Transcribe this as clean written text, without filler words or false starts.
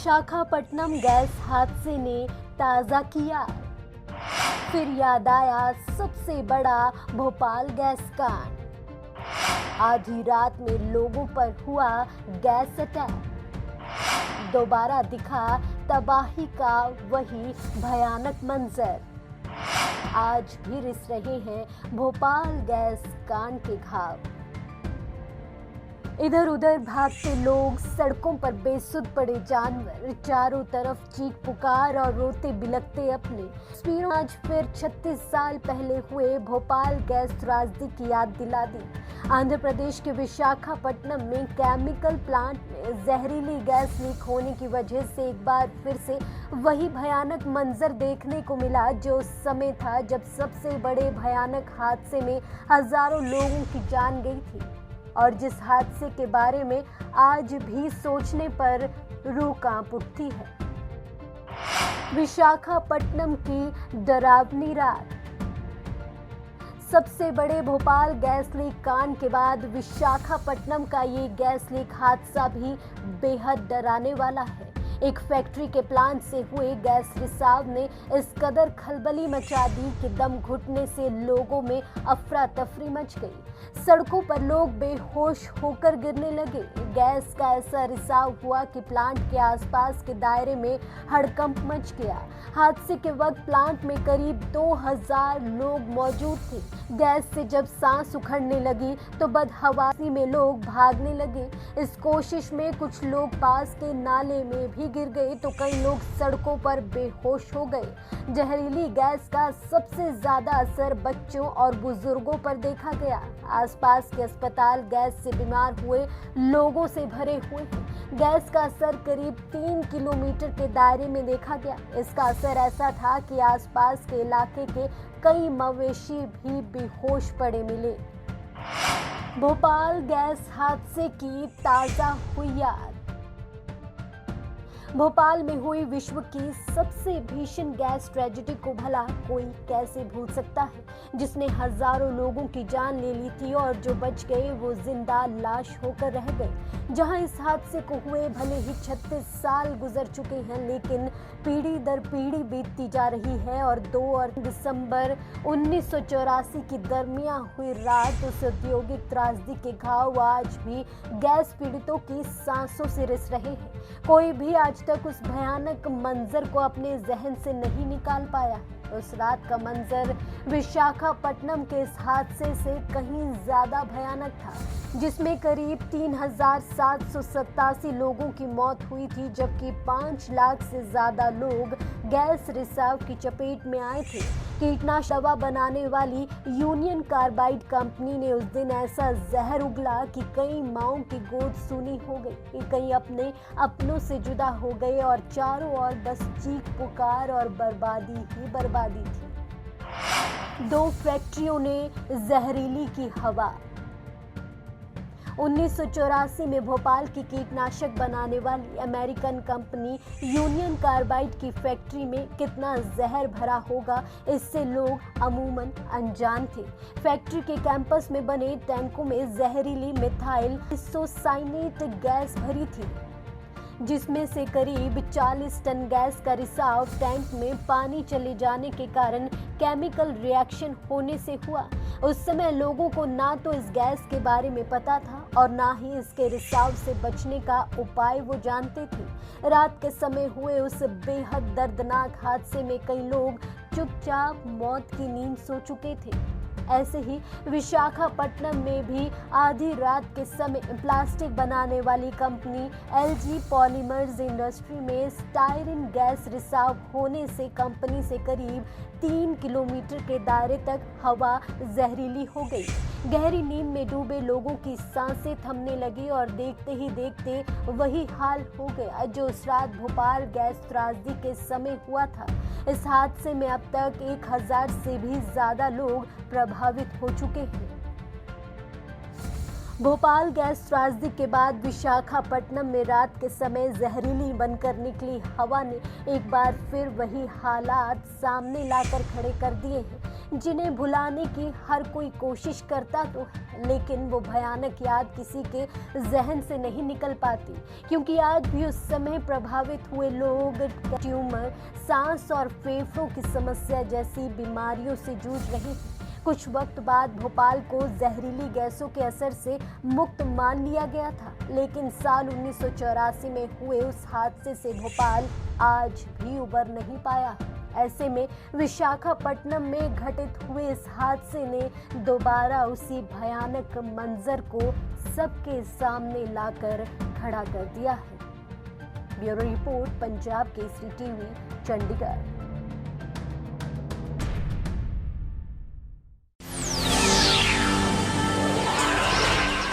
Visakhapatnam gas हादसे ने ताज़ा किया। फिर याद आया सबसे बड़ा भोपाल गैस कांड। आधी रात में लोगों पर हुआ गैस अटैक। दोबारा दिखा तबाही का वही भयानक मंजर। आज भी रिस रहे हैं भोपाल गैस कांड के घाव। इधर उधर भागते लोग, सड़कों पर बेसुध पड़े जानवर, चारों तरफ चीख पुकार और रोते बिलखते अपने तस्वीरों आज फिर 36 साल पहले हुए भोपाल गैस त्रासदी की याद दिला दी। आंध्र प्रदेश के विशाखापट्टनम में केमिकल प्लांट में जहरीली गैस लीक होने की वजह से एक बार फिर से वही भयानक मंजर देखने को मिला जो उस समय था जब सबसे बड़े भयानक हादसे में हजारों लोगों की जान गई थी, और जिस हादसे के बारे में आज भी सोचने पर रूह कांप उठती है। विशाखापट्टनम की डरावनी रात। सबसे बड़े भोपाल गैस लीक कांड के बाद विशाखापट्टनम का ये गैस लीक हादसा भी बेहद डराने वाला है। एक फैक्ट्री के प्लांट से हुए गैस रिसाव ने इस कदर खलबली मचा दी कि दम घुटने से लोगों में अफरा तफरी मच गई। सड़कों पर लोग बेहोश होकर गिरने लगे। गैस का ऐसा रिसाव हुआ कि प्लांट के आसपास के दायरे में हड़कंप मच गया। हादसे के वक्त प्लांट में करीब 2000 लोग मौजूद थे। गैस से जब सांस उखड़ने लगी तो बदहवासी में लोग भागने लगे। इस कोशिश में कुछ लोग पास के नाले में भी गिर गए तो कई लोग सड़कों पर बेहोश हो गए। जहरीली गैस का सबसे ज्यादा असर बच्चों और बुजुर्गों पर देखा गया। आसपास के अस्पताल गैस से बीमार हुए लोगों से भरे हुए हैं। गैस का असर करीब 3 किलोमीटर के दायरे में देखा गया। इसका असर ऐसा था कि आसपास के इलाके के कई मवेशी भी बेहोश पड़े मिले। भोपाल गैस हादसे की ताजा हुई याद। भोपाल में हुई विश्व की सबसे भीषण गैस ट्रेजेडी को भला कोई कैसे भूल सकता है, जिसने हजारों लोगों की जान ले ली थी और जो बच गए वो जिंदा लाश होकर रह गए। जहां इस हादसे को हुए भले ही 36 साल गुजर चुके हैं, लेकिन पीढ़ी दर पीढ़ी बीतती जा रही है और 2 और दिसंबर 1984 की दरमियान हुई रात उस औद्योगिक त्रासदी के घाव आज भी गैस पीड़ितों की सांसों से रिस रहे हैं। कोई भी आज तक उस भयानक मंजर को अपने जहन से नहीं निकाल पाया। उस रात का मंजर विशाखापट्टनम के इस हादसे से कहीं ज्यादा भयानक था, जिसमें करीब 3787 लोगों की मौत हुई थी, जबकि 5 लाख से ज्यादा लोग गैस रिसाव की चपेट में आए थे। कीटनाशक दवा बनाने वाली यूनियन कार्बाइड कंपनी ने उस दिन ऐसा जहर उगला कि कई माओं की गोद सूनी हो गई, कई अपने अपनों से जुदा हो गए और चारों ओर बस चीख पुकार और बर्बादी ही बर्बादी थी। 2 फैक्ट्रियों ने जहरीली की हवा। 1984 में भोपाल की कीटनाशक बनाने वाली अमेरिकन कंपनी यूनियन कार्बाइड की फैक्ट्री में कितना जहर भरा होगा, इससे लोग अमूमन अनजान थे। फैक्ट्री के कैंपस में बने टैंकों में जहरीली मिथाइल आइसोसाइनेट गैस भरी थी, जिसमें से करीब 40 टन गैस का रिसाव टैंक में पानी चले जाने के कारण केमिकल रिएक्शन होने से हुआ। उस समय लोगों को ना तो इस गैस के बारे में पता था और ना ही इसके रिसाव से बचने का उपाय वो जानते थे। रात के समय हुए उस बेहद दर्दनाक हादसे में कई लोग चुपचाप मौत की नींद सो चुके थे। ऐसे ही विशाखापट्टनम में भी आधी रात के समय प्लास्टिक बनाने वाली कंपनी एलजी पॉलीमर्स इंडस्ट्री में स्टायरिन गैस रिसाव होने से कंपनी से करीब 3 किलोमीटर के दायरे तक हवा जहरीली हो गई। गहरी नींद में डूबे लोगों की सांसें थमने लगी और देखते ही देखते वही हाल हो गया जो उस रात भोपाल गैस त्रासदी के समय हुआ था। इस हादसे में अब तक 1000 से भी ज्यादा लोग प्रभावित हो चुके हैं। भोपाल गैस त्रासदी के बाद विशाखापट्टनम में रात के समय जहरीली बनकर निकली हवा ने एक बार फिर वही हालात सामने लाकर खड़े कर दिए हैं जिन्हें भुलाने की हर कोई कोशिश करता तो है, लेकिन वो भयानक याद किसी के जहन से नहीं निकल पाती, क्योंकि आज भी उस समय प्रभावित हुए लोग ट्यूमर, सांस और फेफड़ों की समस्या जैसी बीमारियों से जूझ रहे हैं। कुछ वक्त बाद भोपाल को जहरीली गैसों के असर से मुक्त मान लिया गया था, लेकिन साल 1984 में हुए उस हादसे से भोपाल आज भी उबर नहीं पाया। ऐसे में विशाखापट्टनम में घटित हुए इस हादसे ने दोबारा उसी भयानक मंजर को सबके सामने लाकर खड़ा कर दिया है। Bureau report, Punjab Kesari TV, Chandigarh.